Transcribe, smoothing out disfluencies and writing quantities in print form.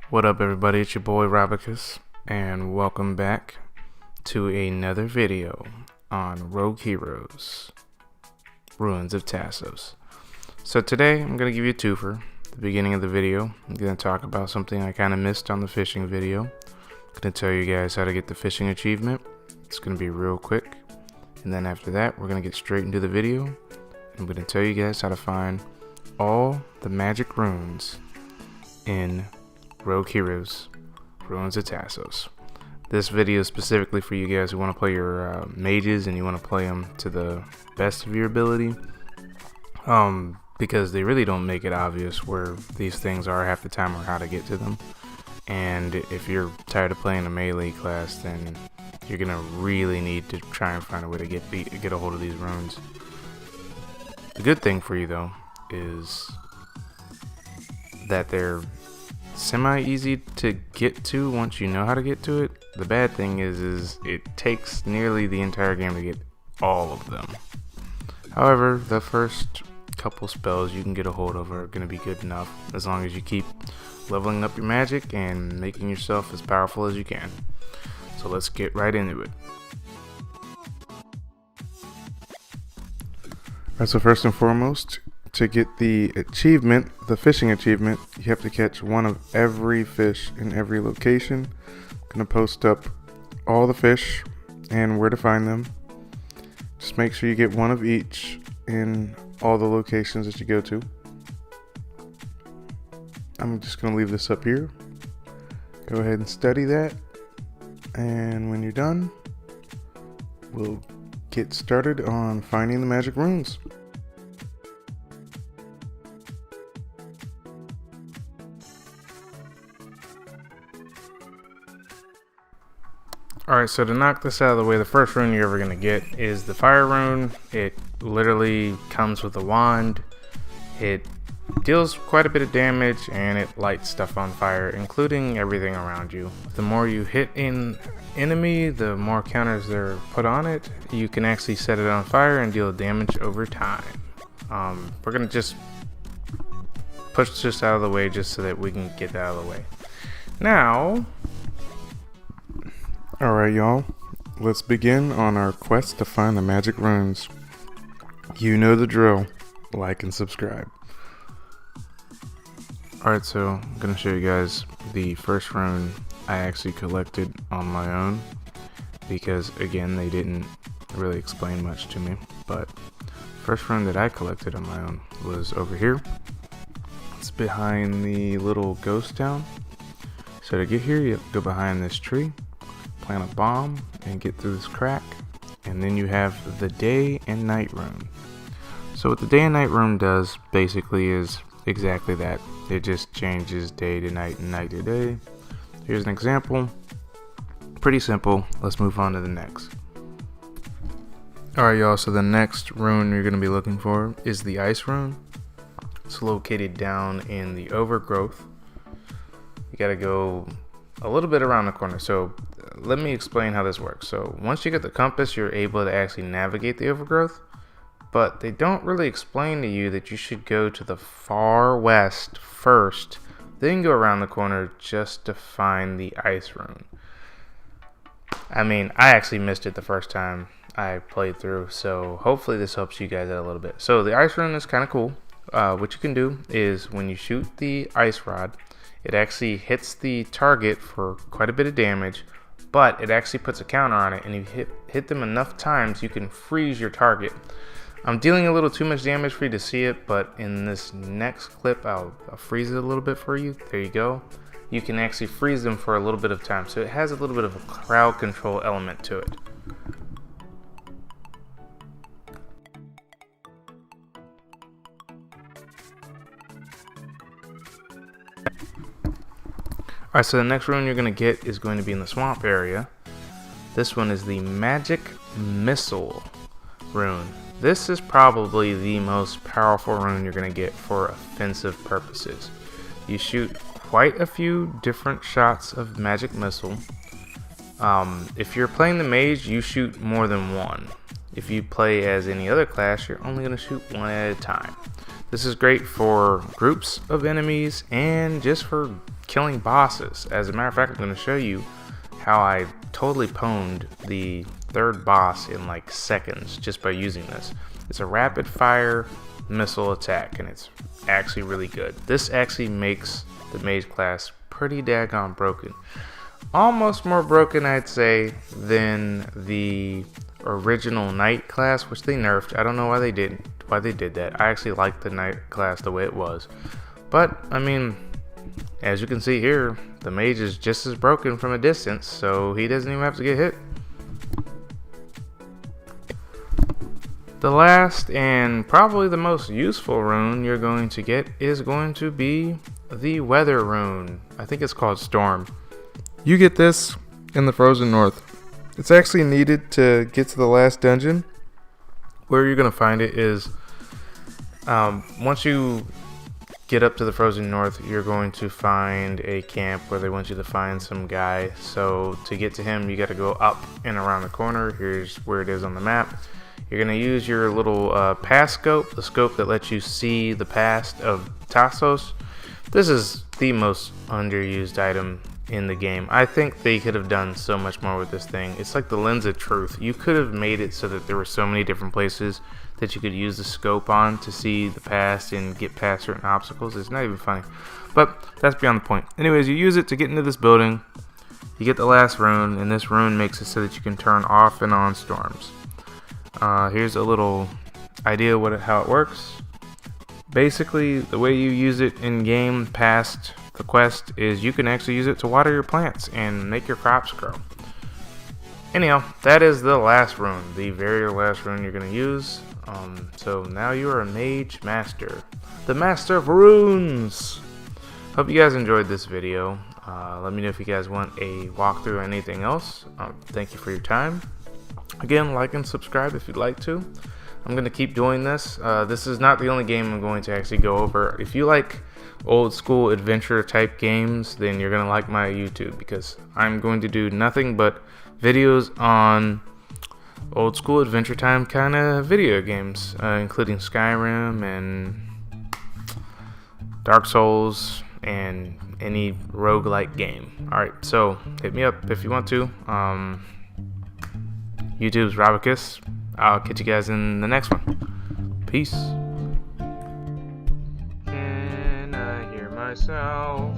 What up, everybody? It's your boy Robacus, and welcome back to another video on Rogue Heroes, Ruins of Tasos. So today I'm going to give you a twofer. At the beginning of the video, I'm going to talk about something I kind of missed on the fishing video. I'm going to tell you guys how to get the fishing achievement. It's going to be real quick. And then after that, we're going to get straight into the video. I'm going to tell you guys how to find all the magic runes in Rogue Heroes, Ruins of Tasos. This video is specifically for you guys who want to play your mages and you want to play them to the best of your ability. Because they really don't make it obvious where these things are half the time or how to get to them. And if you're tired of playing a melee class, then you're gonna really need to try and find a way to get a hold of these runes. The good thing for you though is that they're semi-easy to get to once you know how to get to it. The bad thing is it takes nearly the entire game to get all of them. However, the first couple spells you can get a hold of are going to be good enough as long as you keep leveling up your magic and making yourself as powerful as you can. So let's get right into it. Alright, so first and foremost, to get the achievement, the fishing achievement, you have to catch one of every fish in every location. I'm going to post up all the fish and where to find them. Just make sure you get one of each in all the locations that you go to. I'm just going to leave this up here. Go ahead and study that. And when you're done, we'll get started on finding the magic runes. Alright, so to knock this out of the way, the first rune you're ever going to get is the fire rune. It literally comes with a wand. It deals quite a bit of damage and it lights stuff on fire, including everything around you. The more you hit an enemy, the more counters there are put on it. You can actually set it on fire and deal damage over time. We're going to just push this out of the way just so that we can get that out of the way. Now, alright y'all, let's begin on our quest to find the magic runes. You know the drill, like and subscribe. Alright, so I'm going to show you guys the first rune I actually collected on my own, because again they didn't really explain much to me, but first rune that I collected on my own was over here. It's behind the little ghost town. So to get here you have to go behind this tree, plant a bomb and get through this crack, and then you have the day and night rune. So what the day and night rune does basically is exactly that. It just changes day to night and night to day. Here's an example. Pretty simple. Let's move on to the next. Alright y'all, so the next rune you're going to be looking for is the ice rune. It's located down in the overgrowth. You got to go a little bit around the corner. So let me explain how this works. So once you get the compass, you're able to actually navigate the overgrowth, but they don't really explain to you that you should go to the far west first, then go around the corner just to find the ice rune. I mean, I actually missed it the first time I played through, so hopefully this helps you guys out a little bit. So the ice rune is kind of cool. What you can do is when you shoot the ice rod, it actually hits the target for quite a bit of damage, but it actually puts a counter on it, and you hit them enough times you can freeze your target. I'm dealing a little too much damage for you to see it, but in this next clip I'll freeze it a little bit for you. There you go. You can actually freeze them for a little bit of time, so it has a little bit of a crowd control element to it. Alright, so the next rune you're going to get is going to be in the swamp area. This one is the magic Missle rune. This is probably the most powerful rune you're going to get for offensive purposes. You shoot quite a few different shots of magic missile. If you're playing the mage, you shoot more than one. If you play as any other class, you're only going to shoot one at a time. This is great for groups of enemies and just for killing bosses. As a matter of fact, I'm going to show you how I totally pwned the third boss in like seconds just by using this. It's a rapid fire missile attack, and it's actually really good. This actually makes the mage class pretty daggone broken. Almost more broken, I'd say, than the original knight class, which they nerfed. I don't know why they did that. I actually like the knight class the way it was, but I mean, as you can see here, the mage is just as broken from a distance, so he doesn't even have to get hit. The last and probably the most useful rune you're going to get is going to be the weather rune. I think it's called Storm. You get this in the Frozen North. It's actually needed to get to the last dungeon. Where you're going to find it is once you get up to the Frozen North, you're going to find a camp where they want you to find some guy. So to get to him, you got to go up and around the corner. Here's where it is on the map. You're going to use your little past scope, the scope that lets you see the past of Tasos. This is the most underused item in the game. I think they could have done so much more with this thing. It's like the lens of truth. You could have made it so that there were so many different places that you could use the scope on to see the past and get past certain obstacles. It's not even funny, but that's beyond the point. Anyways, you use it to get into this building. You get the last rune, and this rune makes it so that you can turn off and on storms. Here's a little idea how it works. Basically, the way you use it in game past the quest is you can actually use it to water your plants and make your crops grow. Anyhow, that is the last rune, the very last rune you're going to use. So now you are a mage master, the master of runes. Hope you guys enjoyed this video. Let me know if you guys want a walkthrough or anything else. Thank you for your time. Again, like and subscribe if you'd like to. I'm going to keep doing this. This is not the only game I'm going to actually go over. If you like old school adventure type games, then you're going to like my YouTube, because I'm going to do nothing but videos on old school adventure time kind of video games, including Skyrim and Dark Souls and any roguelike game. Alright, so hit me up if you want to. YouTube's Robacus. I'll catch you guys in the next one. Peace. Can I hear myself?